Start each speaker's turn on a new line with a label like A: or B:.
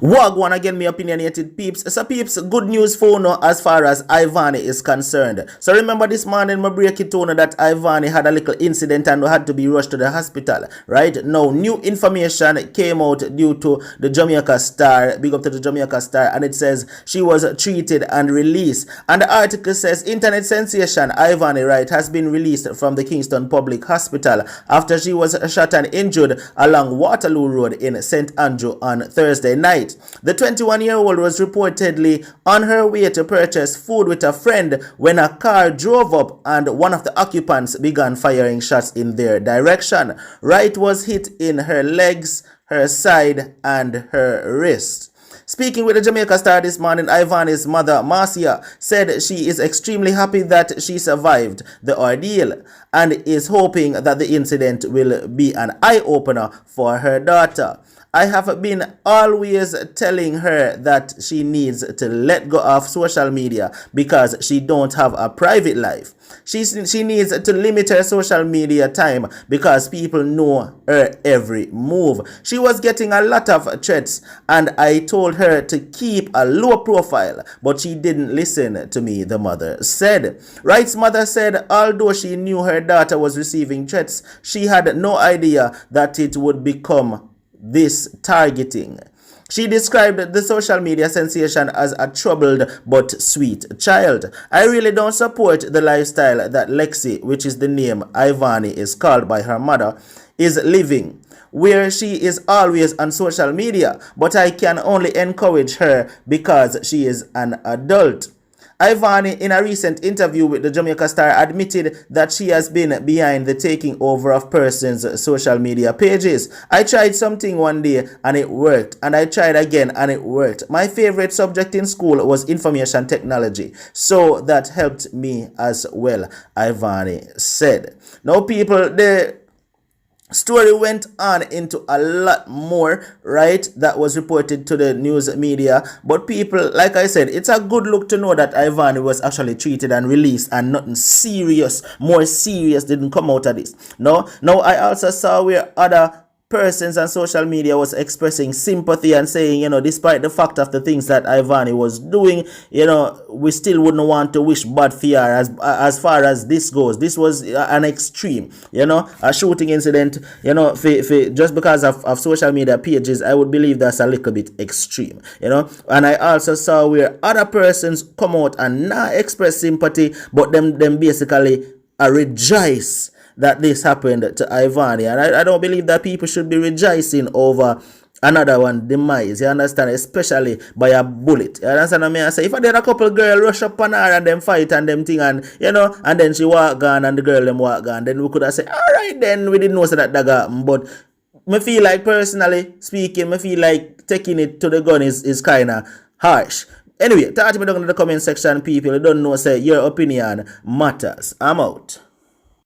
A: Wagwan again, me opinionated peeps. So peeps, good news for no as far as Ivany is concerned. So remember this morning, my break it to know that Ivany had a little incident and had to be rushed to the hospital. Right now, new information came out due to the Jamaica Star. Big up to the Jamaica Star, and it says she was treated and released. And the article says internet sensation Ivany Wright has been released from the Kingston Public Hospital after she was shot and injured along Waterloo Road in St. Andrew on Thursday night. The 21-year-old was reportedly on her way to purchase food with a friend when a car drove up and one of the occupants began firing shots in their direction. Wright was hit in her legs, her side, and her wrist. Speaking with the Jamaica Star this morning, Ivany's mother, Marcia, said she is extremely happy that she survived the ordeal and is hoping that the incident will be an eye-opener for her daughter. I have been always telling her that she needs to let go of social media because she don't have a private life. She needs to limit her social media time because people know her every move. She was getting a lot of threats and I told her to keep a low profile, but she didn't listen to me, the mother said. Wright's mother said although she knew her daughter was receiving threats, she had no idea that it would become this targeting. She described the social media sensation as a troubled but sweet child. I really don't support the lifestyle that Lexi, which is the name Ivany is called by her mother, is living, where she is always on social media, but I can only encourage her because she is an adult. Ivany, in a recent interview with the Jamaica Star, admitted that she has been behind the taking over of persons' social media pages. I tried something one day and it worked, and I tried again and it worked. My favorite subject in school was information technology, so that helped me as well, Ivany said. Now people, the story went on into a lot more, right? That was reported to the news media. But people, like I said, it's a good look to know that Ivany was actually treated and released and nothing serious, more serious didn't come out of this. No, now I also saw where other persons on social media was expressing sympathy and saying, despite the fact of the things that Ivany was doing, we still wouldn't want to wish bad for her as far as this goes. This was an extreme, a shooting incident, for just because of social media pages. I would believe that's a little bit extreme, and I also saw where other persons come out and not express sympathy, but them basically rejoice that this happened to Ivany. And I don't believe that people should be rejoicing over another one demise, you understand, especially by a bullet. You understand what I mean? I say, if I did a couple girl rush up on her and them fight and them thing and, and then she walk on and the girl them walk on, then we could have said, alright then, we didn't know so that happened. But me feel like, personally speaking, me feel like taking it to the gun is kind of harsh. Anyway, talk to me down in the comment section, people. You don't know, say, your opinion matters. I'm out.